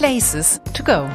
places to go.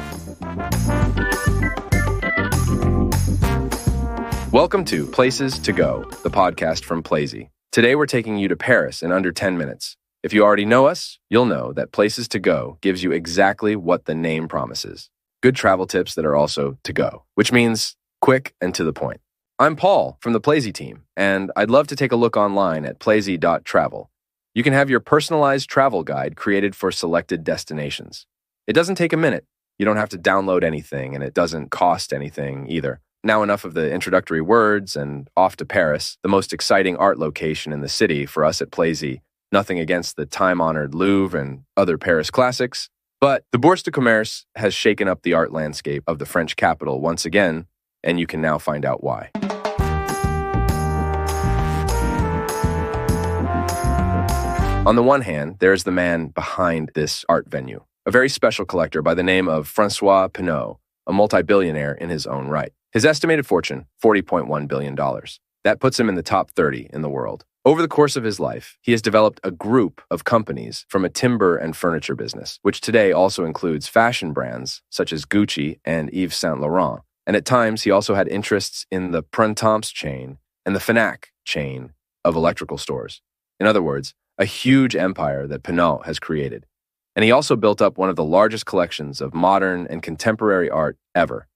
Welcome to Places to Go, the podcast from Plazy. Today we're taking you to Paris in under 10 minutes. If you already know us, you'll know that Places to Go gives you exactly what the name promises. Good travel tips that are also to go, which means quick and to the point. I'm Paul from the Plazy team, and I'd love to take a look online at plazy.travel. You can have your personalized travel guide created for selected destinations. It doesn't take a minute. You don't have to download anything, and it doesn't cost anything either. Now enough of the introductory words, and off to Paris, the most exciting art location in the city for us at Plazy. Nothing against the time-honored Louvre and other Paris classics, but the Bourse de Commerce has shaken up the art landscape of the French capital once again, and you can now find out why. On the one hand, there's the man behind this art venue, a very special collector by the name of François Pinault, a multi-billionaire in his own right. His estimated fortune, $40.1 billion. That puts him in the top 30 in the world. Over the course of his life, he has developed a group of companies from a timber and furniture business, which today also includes fashion brands such as Gucci and Yves Saint Laurent. And at times, he also had interests in the Printemps chain and the Fnac chain of electrical stores. In other words, a huge empire that Pinault has created. And he also built up one of the largest collections of modern and contemporary art ever.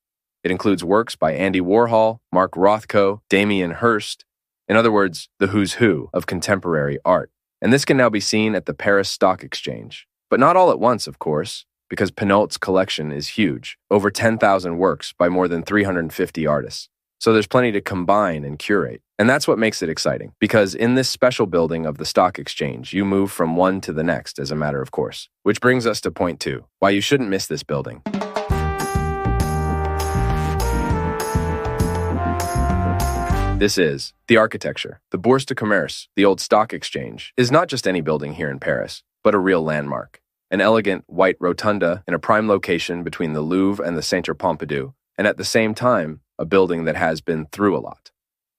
It includes works by Andy Warhol, Mark Rothko, Damien Hirst. In other words, the who's who of contemporary art. And this can now be seen at the Paris Stock Exchange. But not all at once, of course, because Pinault's collection is huge, over 10,000 works by more than 350 artists. So there's plenty to combine and curate. And that's what makes it exciting, because in this special building of the stock exchange, you move from one to the next as a matter of course. Which brings us to point 2, why you shouldn't miss this building. This is the architecture. The Bourse de Commerce, the old stock exchange, is not just any building here in Paris, but a real landmark. An elegant white rotunda in a prime location between the Louvre and the Centre Pompidou, and at the same time, a building that has been through a lot.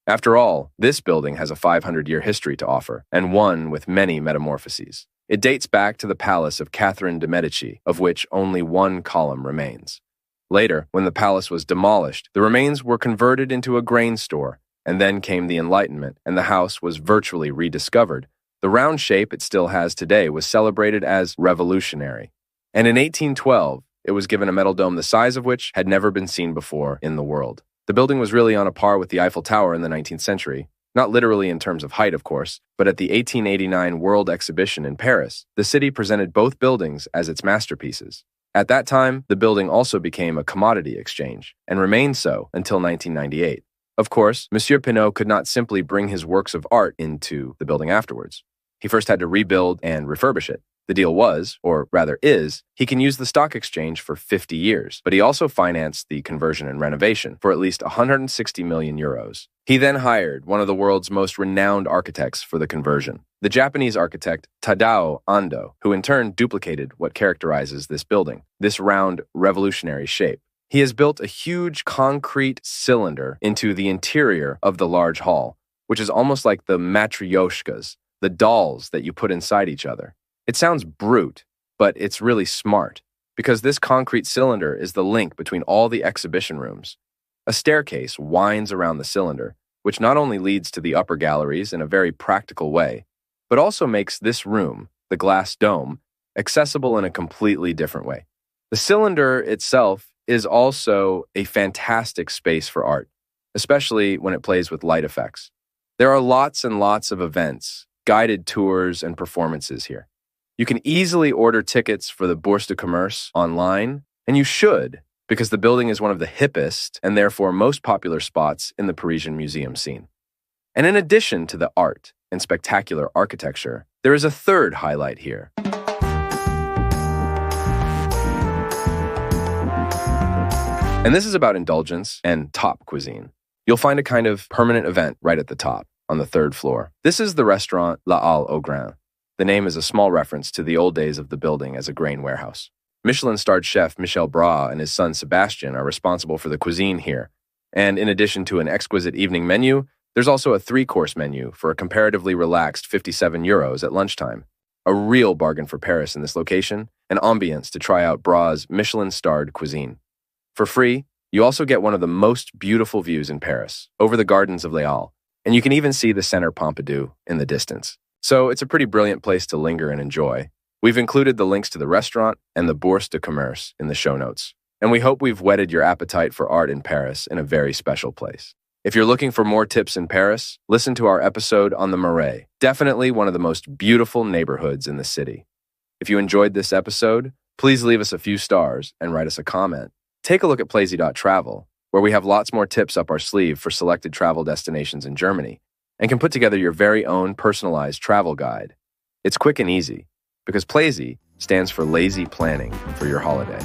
After all, this building has a 500-year history to offer, and one with many metamorphoses. It dates back to the palace of Catherine de' Medici, of which only one column remains. Later, when the palace was demolished, the remains were converted into a grain store, and then came the Enlightenment, and the house was virtually rediscovered. The round shape it still has today was celebrated as revolutionary. And in 1812, it was given a metal dome the size of which had never been seen before in the world. The building was really on a par with the Eiffel Tower in the 19th century, not literally in terms of height, of course, but at the 1889 World Exhibition in Paris, the city presented both buildings as its masterpieces. At that time, the building also became a commodity exchange, and remained so until 1998. Of course, Monsieur Pinault could not simply bring his works of art into the building afterwards. He first had to rebuild and refurbish it. The deal was, or rather is, he can use the stock exchange for 50 years, but he also financed the conversion and renovation for at least 160 million euros. He then hired one of the world's most renowned architects for the conversion, the Japanese architect Tadao Ando, who in turn duplicated what characterizes this building, this round, revolutionary shape. He has built a huge concrete cylinder into the interior of the large hall, which is almost like the matryoshkas, the dolls that you put inside each other. It sounds brute, but it's really smart, because this concrete cylinder is the link between all the exhibition rooms. A staircase winds around the cylinder, which not only leads to the upper galleries in a very practical way, but also makes this room, the glass dome, accessible in a completely different way. The cylinder itself is also a fantastic space for art, especially when it plays with light effects. There are lots and lots of events, guided tours, and performances here. You can easily order tickets for the Bourse de Commerce online, and you should, because the building is one of the hippest and therefore most popular spots in the Parisian museum scene. And in addition to the art and spectacular architecture, there is a third highlight here. And this is about indulgence and top cuisine. You'll find a kind of permanent event right at the top, on the 3rd floor. This is the restaurant La Halle au Grain. The name is a small reference to the old days of the building as a grain warehouse. Michelin-starred chef Michel Bras and his son Sebastian are responsible for the cuisine here. And in addition to an exquisite evening menu, there's also a 3-course menu for a comparatively relaxed 57 euros at lunchtime. A real bargain for Paris in this location, and ambience to try out Bra's Michelin-starred cuisine. For free, you also get one of the most beautiful views in Paris, over the gardens of Les Halles, and you can even see the Centre Pompidou in the distance. So it's a pretty brilliant place to linger and enjoy. We've included the links to the restaurant and the Bourse de Commerce in the show notes, and we hope we've whetted your appetite for art in Paris in a very special place. If you're looking for more tips in Paris, listen to our episode on the Marais, definitely one of the most beautiful neighborhoods in the city. If you enjoyed this episode, please leave us a few stars and write us a comment. Take a look at Plaisy.travel, where we have lots more tips up our sleeve for selected travel destinations in Germany, and can put together your very own personalized travel guide. It's quick and easy, because Plaisy stands for lazy planning for your holiday.